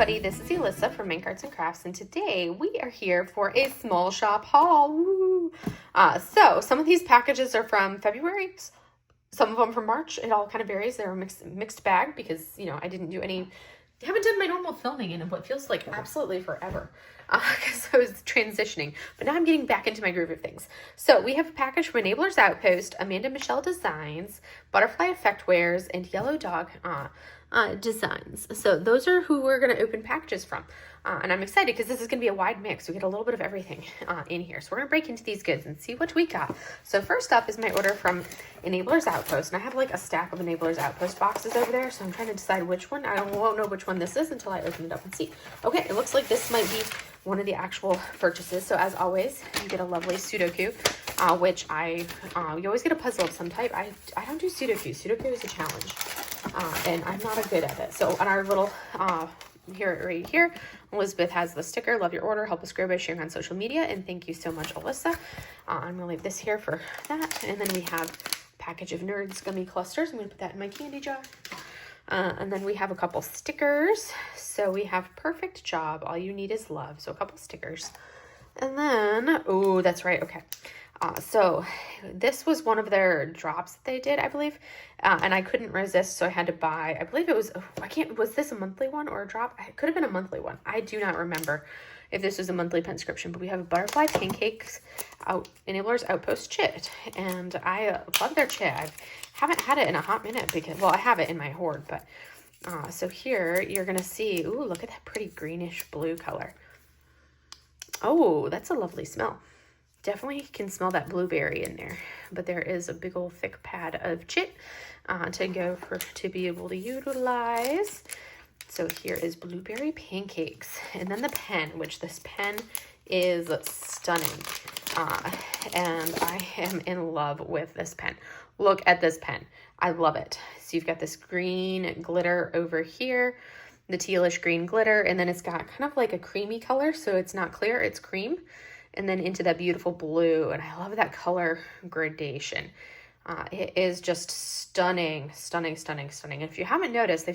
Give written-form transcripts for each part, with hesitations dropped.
everybody, this is Alyssa from Mink Arts and Crafts, and today we are here for a small shop haul. Woo! So some of these packages are from February, some of them from March. It all kind of varies. They're a mixed bag because, you know, I haven't done my normal filming in what feels like absolutely forever because I was transitioning, but now I'm getting back into my groove of things. So we have a package from Enabler's Outpost, Amanda Michelle Designs, Butterfly Effect Wares, and Yellow Dog Designs. So those are who we're going to open packages from. And I'm excited because this is going to be a wide mix. We get a little bit of everything in here. So we're going to break into these goods and see what we got. So first up is my order from Enabler's Outpost. And I have like a stack of Enabler's Outpost boxes over there. So I'm trying to decide which one. Won't know which one this is until I open it up and see. Okay, it looks like this might be one of the actual purchases. So as always, you get a lovely Sudoku, which you always get a puzzle of some type. I don't do Sudoku. Sudoku is a challenge. And I'm not good at it. So on our little, right here, Elizabeth has the sticker, love your order, help us grow by sharing on social media, and thank you so much, Alyssa. I'm gonna leave this here for that. And then we have a package of Nerds gummy clusters. I'm gonna put that in my candy jar. And then we have a couple stickers. So we have Perfect Job, All You Need Is Love. So a couple stickers. And then, oh, that's right, okay. So this was one of their drops that they did, I believe, and I couldn't resist, so I had to buy, I believe it was, was this a monthly one or a drop? It could have been a monthly one. I do not remember if this was a monthly subscription, but we have a Butterfly Pancakes Enabler's Outpost chit, and I love their chit. I haven't had it in a hot minute because, well, I have it in my hoard, but, so here you're going to see, ooh, look at that pretty greenish blue color. Oh, that's a lovely smell. Definitely can smell that blueberry in there, but there is a big old thick pad of chit to be able to utilize. So here is blueberry pancakes, and then the pen, which this pen is stunning, and I am in love with this pen. Look at this pen. I love it. So you've got this green glitter over here, the tealish green glitter, and then it's got kind of like a creamy color, so it's not clear, it's cream. And then into that beautiful blue. And I love that color gradation. It is just stunning, stunning, stunning, stunning. And if you haven't noticed,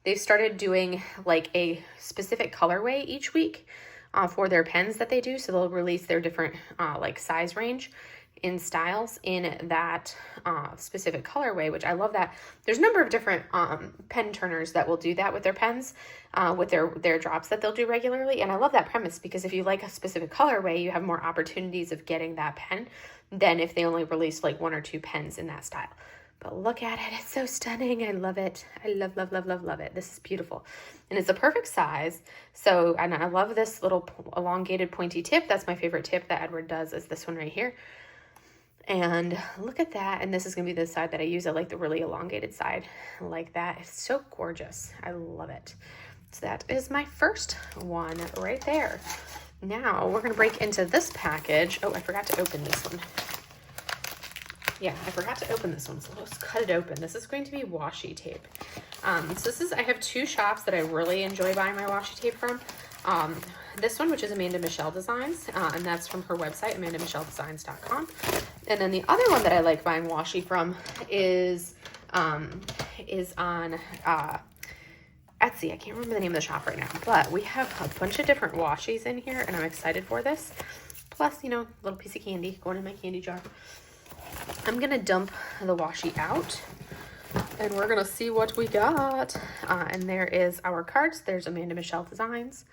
they've started doing like a specific colorway each week for their pens that they do. So they'll release their different like size range in styles in that specific colorway, which I love that. There's a number of different pen turners that will do that with their pens, with their drops that they'll do regularly. And I love that premise because if you like a specific colorway, you have more opportunities of getting that pen than if they only release like one or two pens in that style. But look at it. It's so stunning. I love it. I love, love, love, love, love it. This is beautiful. And it's a perfect size. So, and I love this little elongated pointy tip. That's my favorite tip that Edward does, is this one right here. And look at that. And this is going to be the side that I use. I like the really elongated side like that. It's so gorgeous. I love it. So that is my first one right there. Now we're going to break into this package. Oh, I forgot to open this one. Yeah, I forgot to open this one. So let's cut it open. This is going to be washi tape. So I have two shops that I really enjoy buying my washi tape from. This one, which is Amanda Michelle Designs, and that's from her website, amandamichelledesigns.com. And then the other one that I like buying washi from is on Etsy. I can't remember the name of the shop right now, but we have a bunch of different washis in here, and I'm excited for this. Plus, you know, a little piece of candy going in my candy jar. I'm going to dump the washi out, and we're going to see what we got. And there is our cards. There's Amanda Michelle Designs.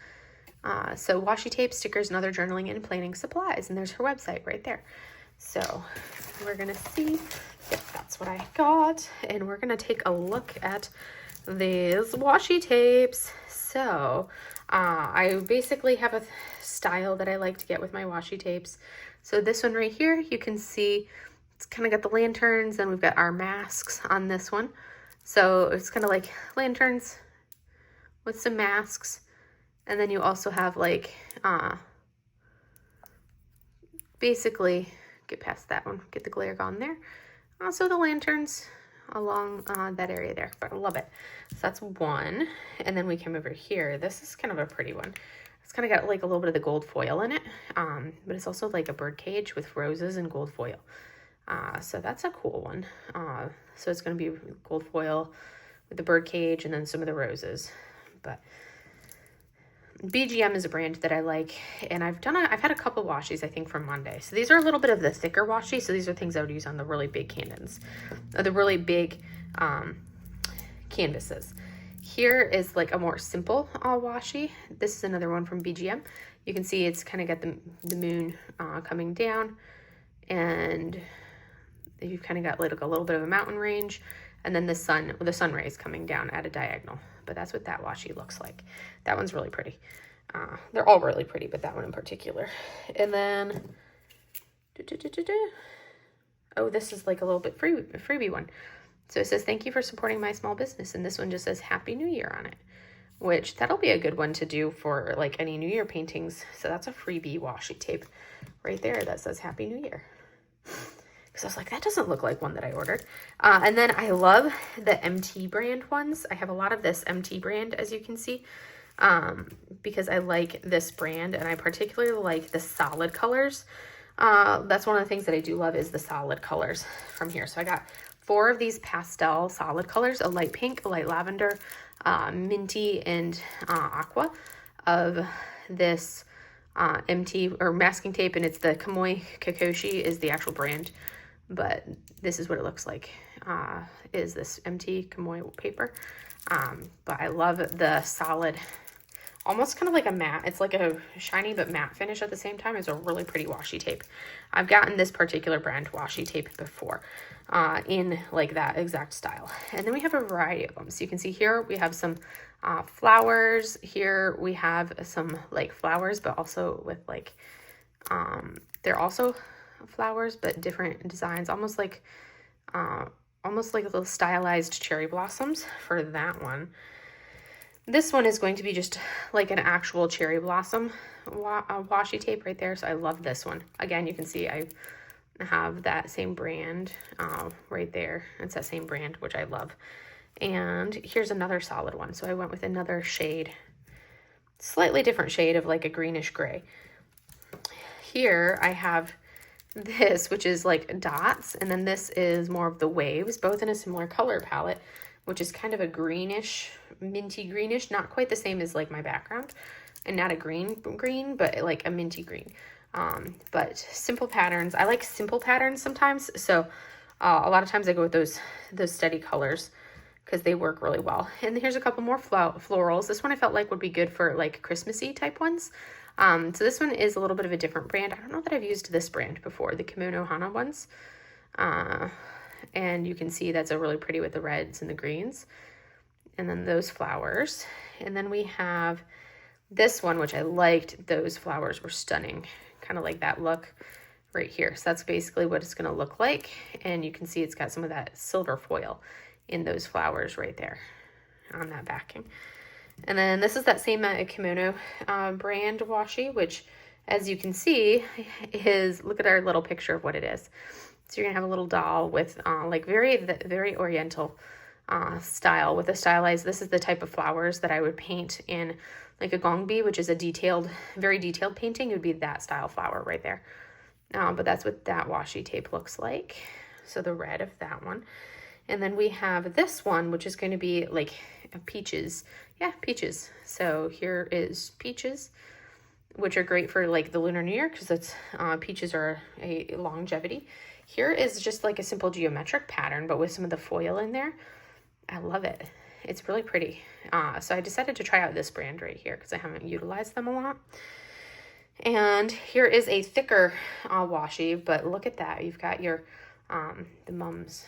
So washi tape, stickers, and other journaling and planning supplies. And there's her website right there. So we're going to see if that's what I got. And we're going to take a look at these washi tapes. So I basically have a style that I like to get with my washi tapes. So this one right here, you can see it's kind of got the lanterns, and we've got our masks on this one. So it's kind of like lanterns with some masks. And then you also have like, basically, get past that one, get the glare gone there. Also the lanterns along that area there, but I love it. So that's one. And then we came over here. This is kind of a pretty one. It's kind of got like a little bit of the gold foil in it, but it's also like a bird cage with roses and gold foil. So that's a cool one. So it's going to be gold foil with the bird cage and then some of the roses. But BGM is a brand that I like, and I've had a couple washies, I think, from Monday. So these are a little bit of the thicker washi. So these are things I would use on the really big cannons, or the really big canvases. Here is like a more simple washi. This is another one from BGM. You can see it's kind of got the moon coming down, and you've kind of got like a little bit of a mountain range, and then the sun rays coming down at a diagonal. But that's what that washi looks like. That one's really pretty. They're all really pretty, but that one in particular. And then, oh, this is like a little bit freebie one. So it says, thank you for supporting my small business. And this one just says Happy New Year on it, which that'll be a good one to do for like any New Year paintings. So that's a freebie washi tape right there that says Happy New Year. Because I was like, that doesn't look like one that I ordered. And then I love the MT brand ones. I have a lot of this MT brand, as you can see, because I like this brand, and I particularly like the solid colors. That's one of the things that I do love is the solid colors from here. So I got 4 of these pastel solid colors, a light pink, a light lavender, minty, and aqua of this MT or masking tape, and it's the Kamoi Kakoshi is the actual brand. But this is what it looks like, is this MT Kamoi paper. But I love the solid, almost kind of like a matte. It's like a shiny but matte finish at the same time. It's a really pretty washi tape. I've gotten this particular brand washi tape before in like that exact style. And then we have a variety of them. So you can see here we have some flowers. Here we have some like flowers, but also with like, they're also flowers but different designs, almost like little stylized cherry blossoms for that one. This one is going to be just like an actual cherry blossom washi tape right there. So I love this one. Again, you can see I have that same brand right there. It's that same brand, which I love. And here's another solid one. So I went with another shade, slightly different shade of like a greenish gray. Here I have this, which is like dots, and then this is more of the waves, both in a similar color palette, which is kind of a greenish, minty greenish, not quite the same as like my background, and not a green, but like a minty green. But simple patterns. I like simple patterns sometimes, so a lot of times I go with those steady colors because they work really well. And here's a couple more florals. This one I felt like would be good for like Christmassy type ones. So this one is a little bit of a different brand. I don't know that I've used this brand before, the Kimono Hana ones. And you can see that's a really pretty with the reds and the greens. And then those flowers. And then we have this one, which I liked. Those flowers were stunning. Kind of like that look right here. So that's basically what it's going to look like. And you can see it's got some of that silver foil in those flowers right there on that backing. And then this is that same Kimono brand washi, which, as you can see, is, look at our little picture of what it is. So you're going to have a little doll with like very oriental style with a stylized, this is the type of flowers that I would paint in like a gongbi, which is a very detailed painting. It would be that style flower right there. But that's what that washi tape looks like. So the red of that one. And then we have this one, which is going to be like peaches. Yeah, peaches. So here is peaches, which are great for like the Lunar New Year because it's peaches are a longevity. Here is just like a simple geometric pattern, but with some of the foil in there. I love it. It's really pretty. So I decided to try out this brand right here because I haven't utilized them a lot. And here is a thicker washi, but look at that. You've got your the mums,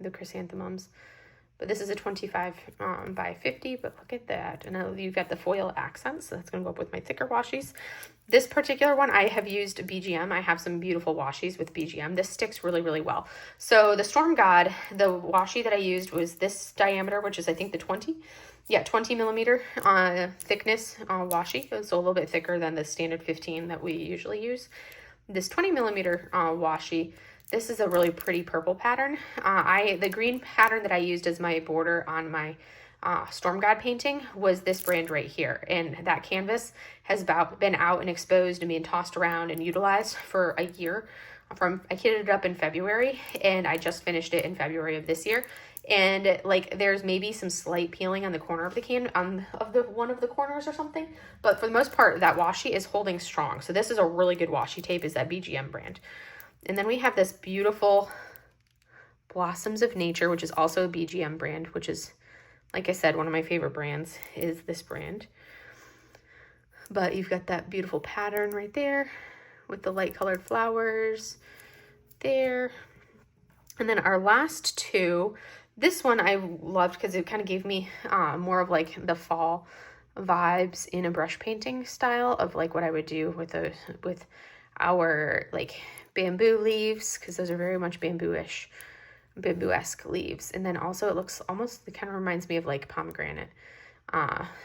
the chrysanthemums. But this is a 25 by 50, but look at that. And you've got the foil accents, so that's going to go up with my thicker washies. This particular one, I have used BGM. I have some beautiful washies with BGM. This sticks really, really well. So the Storm God, the washi that I used was this diameter, which is I think the 20 millimeter thickness washi. So a little bit thicker than the standard 15 that we usually use. This 20 millimeter washi, this is a really pretty purple pattern. The green pattern that I used as my border on my Storm God painting was this brand right here. And that canvas has been out and exposed and being tossed around and utilized for a year. I kitted it up in February, and I just finished it in February of this year. and like there's maybe some slight peeling on the corner of the can, of the one of the corners or something, but for the most part that washi is holding strong. So this is a really good washi tape, is that BGM brand. And then we have this beautiful Blossoms of Nature, which is also a BGM brand, which is, like I said, one of my favorite brands is this brand. But you've got that beautiful pattern right there with the light colored flowers there. And then our last two, this one I loved because it kind of gave me more of like the fall vibes in a brush painting style of like what I would do with our like bamboo leaves, because those are very much bamboo-esque leaves. And then also it looks almost, it kind of reminds me of like pomegranate.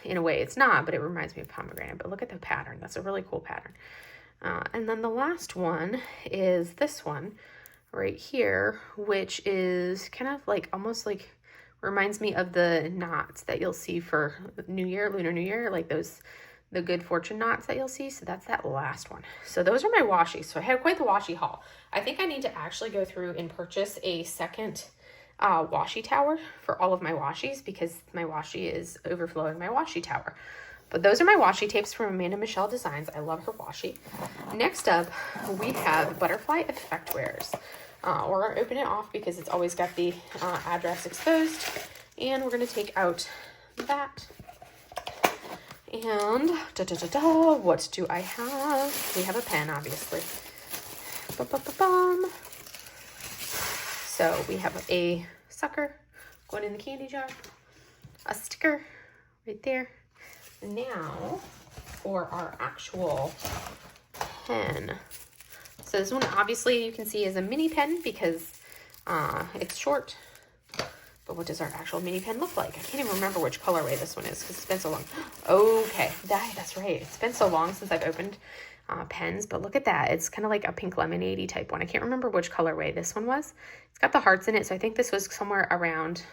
In a way it's not, but it reminds me of pomegranate. But look at the pattern. That's a really cool pattern. And then the last one is this one right here, which is kind of like almost like reminds me of the knots that you'll see for New Year, Lunar New Year, like those, the good fortune knots that you'll see. So that's that last one. So those are my washi. So I had quite the washi haul. I think I need to actually go through and purchase a second washi tower for all of my washis, because my washi is overflowing my washi tower. But those are my washi tapes from Amanda Michelle Designs. I love her washi. Next up, we have Butterfly Effect Wares. We're going to open it off because it's always got the address exposed. And we're going to take out that. And what do I have? We have a pen, obviously. Ba-ba-ba-bum. So we have a sucker going in the candy jar, a sticker right there. Now for our actual pen. So this one obviously you can see is a mini pen because it's short. But what does our actual mini pen look like? I can't even remember which colorway this one is because it's been so long. Okay, that's right. It's been so long since I've opened pens, but look at that. It's kind of like a pink lemonade-y type one. I can't remember which colorway this one was. It's got the hearts in it, so I think this was somewhere around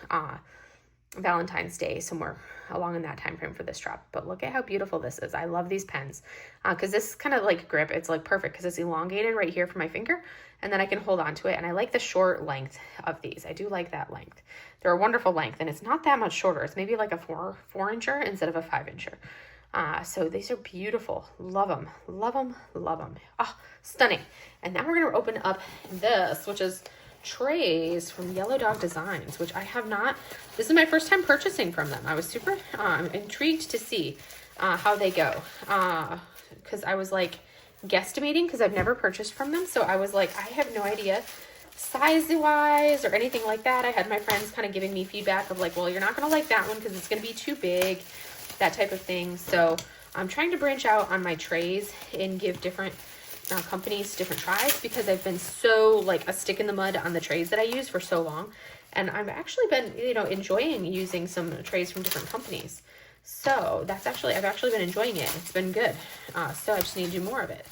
Valentine's Day, somewhere along in that time frame for this drop. But look at how beautiful this is. I love these pens because this kind of like grip, it's like perfect because it's elongated right here for my finger, and then I can hold on to it. And I like the short length of these. I do like that length. They're a wonderful length, and it's not that much shorter. It's maybe like a 4-incher instead of a 5-incher. So these are beautiful. Love them, love them, love them. Oh, stunning. And now we're going to open up this, which is trays from Yellow Dog Designs, which I have not, this is my first time purchasing from them. I was super intrigued to see how they go, because I was like guesstimating because I've never purchased from them. So I was like, I have no idea size wise or anything like that. I had my friends kind of giving me feedback of like, well, you're not going to like that one because it's going to be too big, that type of thing. So I'm trying to branch out on my trays and give different companies different tries, because I've been so like a stick in the mud on the trays that I use for so long, and I've actually been enjoying using some trays from different companies. So that's actually, I've actually been enjoying it. It's been good. So I just need to do more of it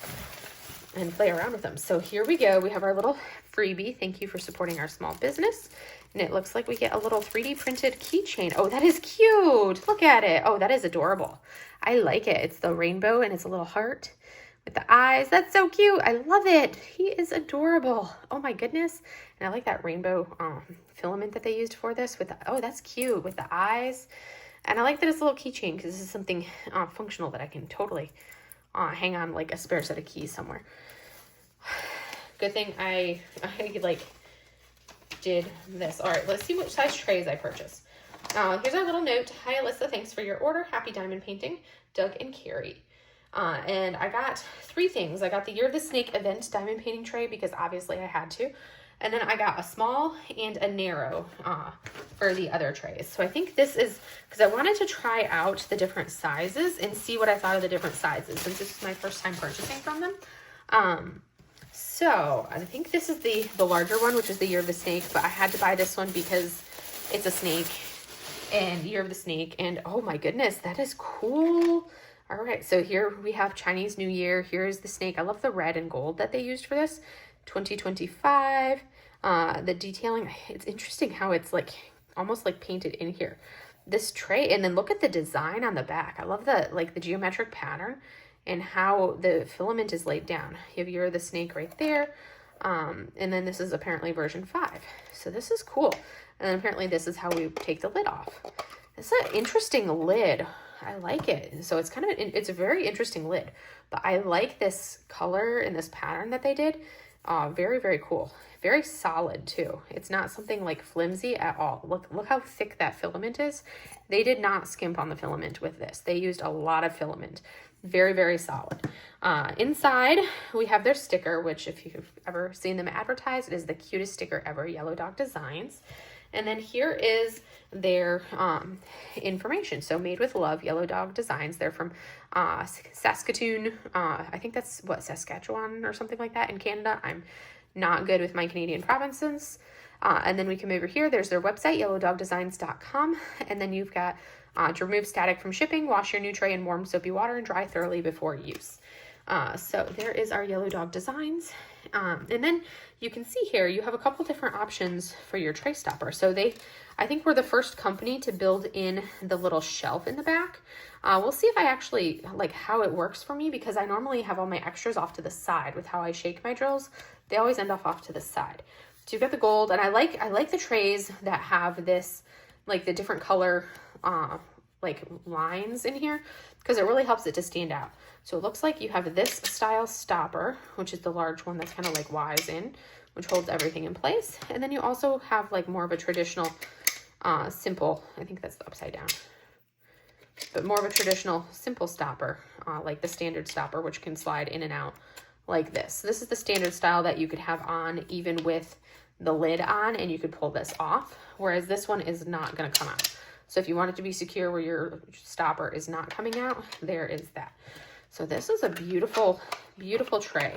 and play around with them. So here we go. We have our little freebie. Thank you for supporting our small business. And it looks like we get a little 3D printed keychain. Oh, that is cute. Look at it. Oh, that is adorable. I like it. It's the rainbow and it's a little heart with the eyes. That's so cute. I love it. He is adorable. Oh my goodness. And I like that rainbow filament that they used for this with the, oh, that's cute with the eyes. And I like that it's a little keychain because this is something functional that I can totally hang on like a spare set of keys somewhere. Good thing I like did this. All right, let's see what size trays I purchased. Here's our little note. Hi, Alyssa. Thanks for your order. Happy diamond painting. Doug and Carrie. And I got 3 things. I got the Year of the Snake event diamond painting tray because obviously I had to. And then I got a small and a narrow for the other trays. So I think this is, because I wanted to try out the different sizes and see what I thought of the different sizes since this is my first time purchasing from them. So I think this is the larger one, which is the Year of the Snake, but I had to buy this one because it's a snake and Year of the Snake. And oh my goodness, that is cool. All right, so here we have Chinese New Year. Here's the snake. I love the red and gold that they used for this. 2025. The detailing, it's interesting how it's like almost like painted in here. This tray, and then look at the design on the back. I love the geometric pattern and how the filament is laid down. You have Year of the Snake right there. And then this is apparently version 5. So this is cool. And then apparently this is how we take the lid off. It's an interesting lid. I like it. So it's kind of, it's a very interesting lid, but I like this color and this pattern that they did. Very, very cool. Very solid too. It's not something like flimsy at all. Look how thick that filament is. They did not skimp on the filament with this. They used a lot of filament. Very, very solid. Inside, we have their sticker, which if you've ever seen them advertised, it is the cutest sticker ever, Yellow Dog Designs. And then here is their information. So made with love, Yellow Dog Designs. They're from Saskatoon. I think that's what, Saskatchewan or something like that in Canada. I'm not good with my Canadian provinces. And then we come over here. There's their website, yellowdogdesigns.com. And then you've got to remove static from shipping, wash your new tray in warm soapy water and dry thoroughly before use. So there is our Yellow Dog Designs. And then you can see here, you have a couple different options for your tray stopper. So I think we're the first company to build in the little shelf in the back. We'll see if I actually like how it works for me, because I normally have all my extras off to the side with how I shake my drills. They always end up off to the side. So you've got the gold, and I like the trays that have this, like the different color, like lines in here, because it really helps it to stand out. So it looks like you have this style stopper, which is the large one that's kind of like Y's in, which holds everything in place. And then you also have like more of a traditional, simple, I think that's the upside down, but more of a traditional simple stopper, like the standard stopper, which can slide in and out like this. This is the standard style that you could have on even with the lid on, and you could pull this off, whereas this one is not going to come out. So if you want it to be secure where your stopper is not coming out, there is that. So this is a beautiful, beautiful tray.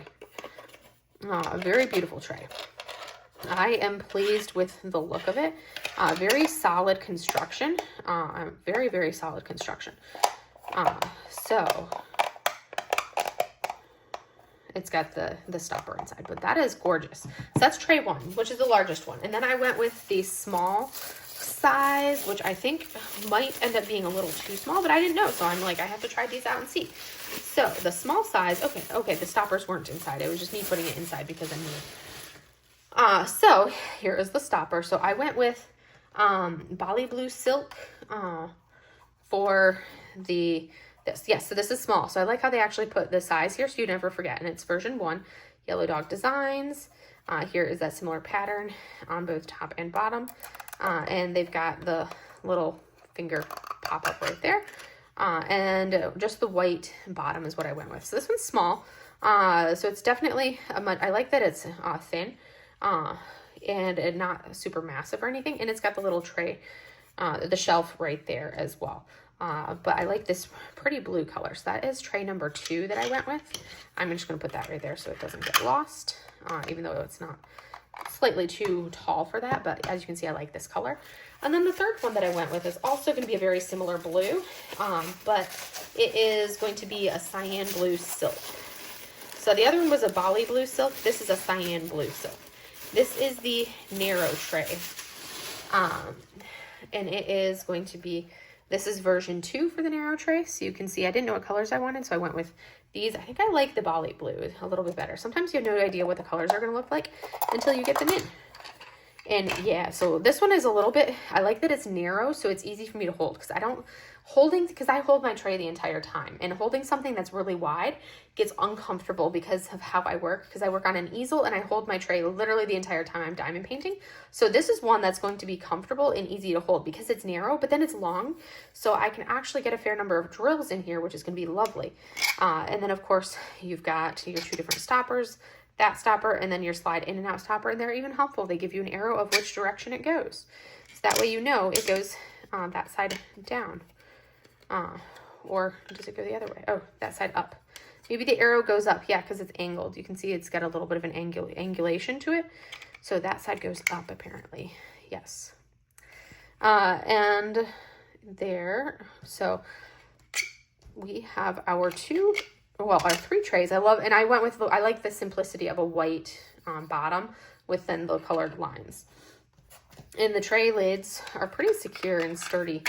A very beautiful tray. I am pleased with the look of it. Very solid construction. Very, very solid construction. So it's got the stopper inside, but that is gorgeous. So that's tray one, which is the largest one. And then I went with the small size, which I think might end up being a little too small, but I didn't know. So I'm like, I have to try these out and see. So the small size, okay, the stoppers weren't inside. It was just me putting it inside because I knew. So here is the stopper. So I went with Bali Blue Silk for this. Yes, so this is small. So I like how they actually put the size here so you never forget. And it's version 1, Yellow Dog Designs. Here is that similar pattern on both top and bottom. And they've got the little finger pop up right there. And just the white bottom is what I went with. So this one's small. So it's definitely, I like that it's thin and not super massive or anything. And it's got the little tray, the shelf right there as well. But I like this pretty blue color. So that is tray number 2 that I went with. I'm just going to put that right there so it doesn't get lost, even though it's not slightly too tall for that. But as you can see, I like this color. And then the third one that I went with is also going to be a very similar blue, but it is going to be a cyan blue silk. So the other one was a Bali Blue Silk. This is a cyan blue silk. This is the narrow tray. And it is going to be, this is version 2 for the narrow tray. So you can see I didn't know what colors I wanted, so I went with these. I think I like the Bali Blue a little bit better. Sometimes you have no idea what the colors are going to look like until you get them in. And yeah, so this one is a little bit, I like that it's narrow, so it's easy for me to hold, because I hold my tray the entire time, and holding something that's really wide gets uncomfortable because of how I work, because I work on an easel and I hold my tray literally the entire time I'm diamond painting. So this is one that's going to be comfortable and easy to hold because it's narrow, but then it's long, so I can actually get a fair number of drills in here, which is going to be lovely. And then of course you've got your 2 different stoppers, that stopper, and then your slide in and out stopper, and they're even helpful. They give you an arrow of which direction it goes. So that way you know it goes that side down. Or does it go the other way? Oh, that side up. Maybe the arrow goes up. Yeah, because it's angled. You can see it's got a little bit of an angulation to it. So that side goes up apparently. Yes. And there, so we have our 3 trays. I like the simplicity of a white bottom with then the colored lines. And the tray lids are pretty secure and sturdy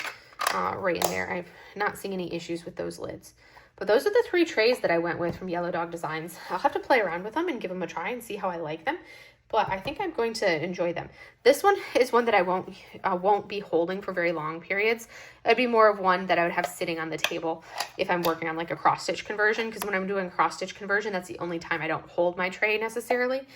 right in there. I've not seen any issues with those lids. But those are the 3 trays that I went with from Yellow Dog Designs. I'll have to play around with them and give them a try and see how I like them. but I think I'm going to enjoy them. This one is one that I won't be holding for very long periods. It'd be more of one that I would have sitting on the table if I'm working on like a cross stitch conversion, because when I'm doing cross stitch conversion, that's the only time I don't hold my tray necessarily,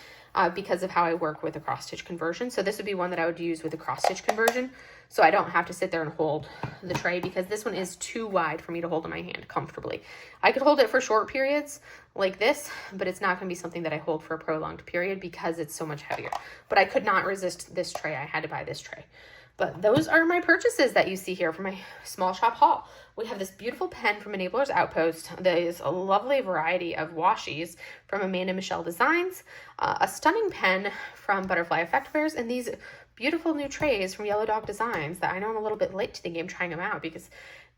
because of how I work with a cross stitch conversion. So this would be one that I would use with a cross stitch conversion, so I don't have to sit there and hold the tray, because this one is too wide for me to hold in my hand comfortably. I could hold it for short periods like this, but it's not going to be something that I hold for a prolonged period because it's so much heavier. But I could not resist this tray. I had to buy this tray. But those are my purchases that you see here for my small shop haul. We have this beautiful pen from Enabler's Outpost. There is a lovely variety of washis from Amanda Michelle Designs, a stunning pen from Butterfly Effect Bears, and these beautiful new trays from Yellow Dog Designs that I know I'm a little bit late to the game trying them out, because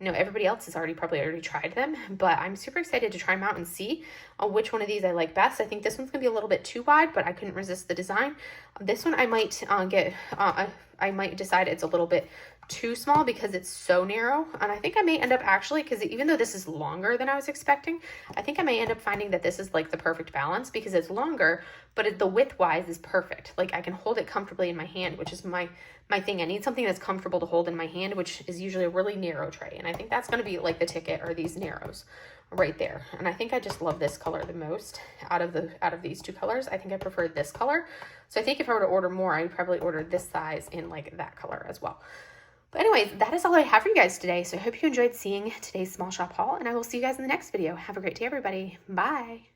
everybody else has probably already tried them, but I'm super excited to try them out and see which one of these I like best. I think this one's gonna be a little bit too wide, but I couldn't resist the design. This one I might I might decide it's a little bit too small because it's so narrow, and I think I may end up actually, because even though this is longer than I was expecting, I think I may end up finding that this is like the perfect balance, because it's longer, but the width wise is perfect. Like I can hold it comfortably in my hand, which is my thing. I need something that's comfortable to hold in my hand, which is usually a really narrow tray, and I think that's going to be like the ticket, or these narrows right there. And I think I just love this color the most out of these two colors. I think I prefer this color, so I think if I were to order more, I'd probably order this size in like that color as well. But anyways, that is all I have for you guys today. So I hope you enjoyed seeing today's small shop haul, and I will see you guys in the next video. Have a great day, everybody. Bye.